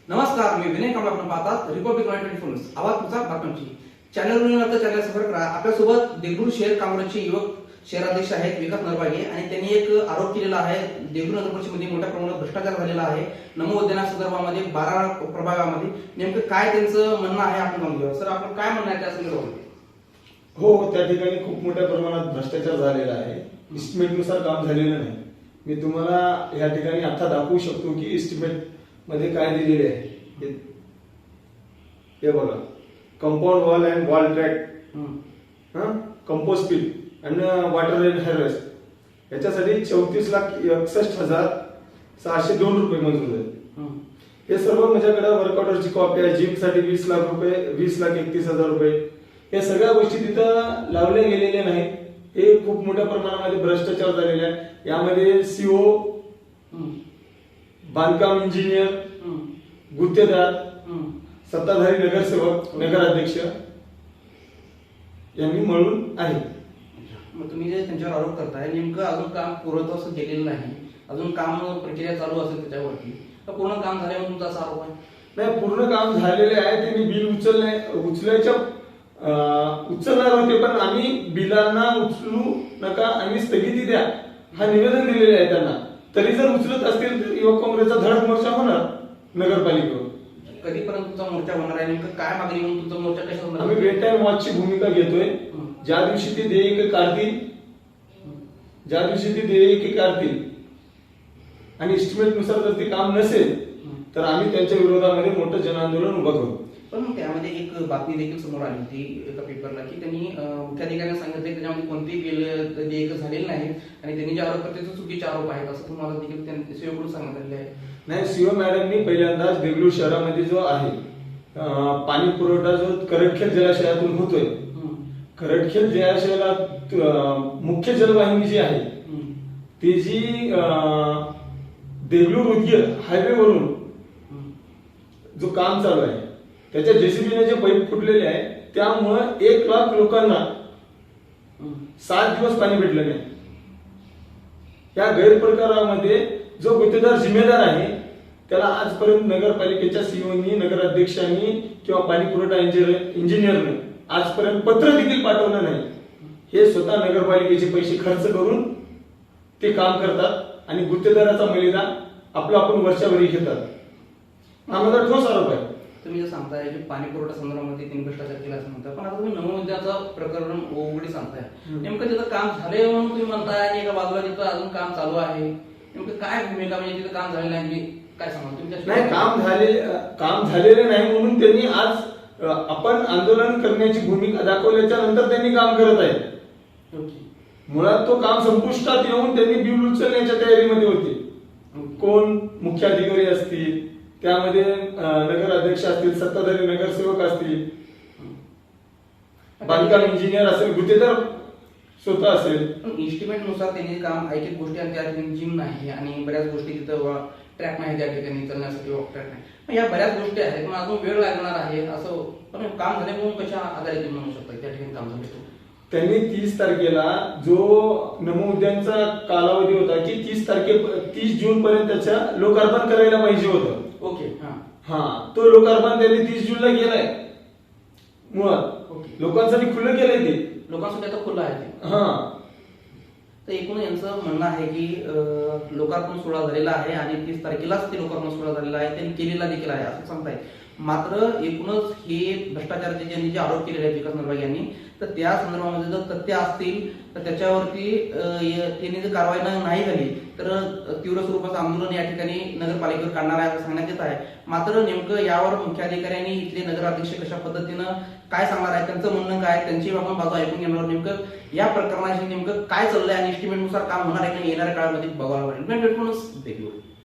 नमस्कार, मी विनय कांबळे. आपण पाहतात रिपब्लिक 24 आवाज तुमचा बातम्यांची चॅनल सफर करा. आपल्यासोबत देगलूर शहर काँग्रेसचे युवक शहराध्यक्ष आहेत विकास नरवागे आणि त्यांनी एक आरोप केलेला आहे. देगलूर नगर परिषदेमध्ये मोठ्या प्रमाणात भ्रष्टाचार झालेला आहे. नमो उद्यानासंदर्भामध्ये 12 प्रभागामध्ये नेमकं काय त्यांचं म्हणणं आहे आपण जाणून घेऊया. सर, आपण काय म्हणणं आहे त्या संदर्भामध्ये? हो, त्या ठिकाणी खूप मोठ्या प्रमाणात भ्रष्टाचार झालेला आहे. इस्टिमेटनुसार काम झालेलं नाही. मी तुम्हाला या ठिकाणी आता दाखवू शकतो की इस्टिमेट मध्ये काय दिलेले आहे. हे बघा, compound wall and wall track, compost पीट आणि वॉटर रेन हार्वेस्ट याच्यासाठी 34,61,602 रुपये मंजूर झाले. हे सर्व माझ्याकडे वर्क ऑर्डरची कॉपी आहे. जिम साठी 20 लाख रुपये, 20,31,000 रुपये, हे सगळ्या गोष्टी तिथं लावल्या गेलेल्या नाहीत. हे खूप मोठ्या प्रमाणामध्ये भ्रष्टाचार झालेला आहे. यामध्ये सीओ, बांधकाम इंजिनियर, गुत्तेदार, सत्ताधारी नगरसेवक, नगराध्यक्ष यांनी मिळून आहे. मग तुम्ही जे त्यांच्यावर आरोप करताय, नेमकं अजून काम पूर्णत्वास गेलेलं नाही, अजून काम प्रक्रिया चालू असेल त्याच्यावरती, तर पूर्ण काम झाल्यावर तुमचा असा आरोप आहे? नाही, पूर्ण काम झालेले आहे. त्यांनी बिल उचलणार होते, पण आम्ही बिलांना उचलू नका आणि स्थगिती द्या हा निवेदन दिलेले आहे त्यांना. तरी जर उचलत असतील तर युवक काँग्रेसचा धडक मोर्चा होणार नगरपालिकेवर. कधीपर्यंत तुमचा मोर्चा होणार आहे? नेमकं काय मागणी म्हणून तुमचा मोर्चा कशा होणार? आम्ही वेट टाइम वॉचची भूमिका घेतोय. ज्या दिवशी ते देयके काढतील आणि इस्टिमेट नुसार जर ते काम नसेल तर आम्ही त्यांच्या विरोधामध्ये मोठं जनआंदोलन उभं करू. पण त्यामध्ये एक बातमी देखील समोर आली होती एका पेपरला की त्यांनी मुख्याधिकाऱ्यांना सांगितले त्याच्यामध्ये कोणतेही बिल देयक झालेलं नाही आणि त्यांनी जे आरोप करते ते चुकीचे आरोप आहेत असं तुम्हाला देखील त्यांनी सीओकडून सांगितलेलं आहे. नाही, सीओ मॅडमनी पहिल्यांदाच देगलूर शहरामध्ये जो आहे पाणी पुरवठा जो करटखेल जलाशयातून होतोय, करटखेल जलाशयाला मुख्य जलवाहिनी जी आहे ती जी देगलूर उदगीर हायवेवरून जो काम चालू आहे त्याच्या जेसीबीने जे पाईप फुटलेले आहे त्यामुळे 1 लाख लोकांना 7 दिवस पाणी भेटलं नाही. या गैरप्रकारामध्ये जो गुत्तेदार जिम्मेदार आहे त्याला आजपर्यंत नगरपालिकेच्या सीओनी, नगराध्यक्षांनी किंवा पाणी पुरवठा इंजिनियरने आजपर्यंत पत्र देखील पाठवलं नाही. हे स्वतः नगरपालिकेचे पैसे खर्च करून ते काम करतात आणि गुत्तेदाराचा मलिदा आपला आपण वर्षावरी घेतात. हा माझा ठोस आरोप आहे. तुम्ही जे सांगताय की पाणी पुरवठा संदर्भामध्ये त्यांनी भ्रष्टाचार केला असं म्हणताय, पण आता तुम्ही नमो उद्याचं प्रकरण उघडी सांगताय. नेमकं त्याचं काम झालंय म्हणून तुम्ही म्हणताय आणि एका बाजूला तिथं अजून काम चालू आहे. नेमकं काय भूमिका, म्हणजे तिथं काम झालेलं आहे काय सांगा तुम्ही? नाही, काम झालेलं नाही म्हणून त्यांनी आज आपण आंदोलन करण्याची भूमिका दाखवल्याच्या नंतर त्यांनी काम करत आहेत. मुळात तो काम संपुष्टात येऊन त्यांनी बिल उचलण्याच्या तयारीमध्ये होते. कोण मुख्याधिकारी असतील, त्यामध्ये नगराध्यक्ष असतील, सत्ताधारी नगरसेवक असतील, बांधकाम इंजिनियर असेल, गुत्तेदार स्वतः असेल. इस्टिमेट नुसार त्यांनी काम ऐकित गोष्टी आणि त्या ठिकाणी जिम नाही आणि बऱ्याच गोष्टी तिथं ट्रॅक नाही त्या ठिकाणी चालण्यासाठी ट्रॅक नाही. या बऱ्याच गोष्टी आहेत पण अजून वेळ लागणार आहे असं. पण काम झाले म्हणून कशा आधारे तुम्ही म्हणू शकता त्या ठिकाणी काम झाले? त्यांनी 30 तारखेला जो नमो उद्यानचा कालावधी होता की 30 जून पर्यंत त्याच्या लोकार्पण करायला पाहिजे होतं. ओके, तो लोकार्पण त्यांनी 30 जूनला केलाय. मुळात लोकांसाठी खुलं केलंय ते. लोकांसाठी आता खुलं आहे ते. तर एकूण यांचं म्हणणं आहे की लोकार्पण सोहळा झालेला आहे आणि 30 तारखेलाच ते लोकार्पण सोहळा झालेला आहे, त्यांनी केलेला देखील आहे असं सांगताय. मात्र एकूणच हे भ्रष्टाचाराचे ज्यांनी जे आरोप केलेले आहेत विकास नरवागे यांनी, तर त्या संदर्भामध्ये जर तथ्य असतील तर त्याच्यावरती त्यांनी जर कारवाई नाही झाली तर तीव्र स्वरूपाचं आंदोलन या ठिकाणी नगरपालिकेवर काढणार आहे असं सांगण्यात येत आहे. मात्र नेमकं यावर मुख्याधिकाऱ्यांनी इथले नगराध्यक्ष कशा पद्धतीनं काय सांगणार आहे, त्यांचं म्हणणं काय, त्यांची आपण बाजू ऐकून घेणार. नेमकं या प्रकरणाशी नेमकं काय चाललंय आणि इस्टिमेट नुसार काम होणार आहे का येणाऱ्या काळामध्ये बघायला मिळेल.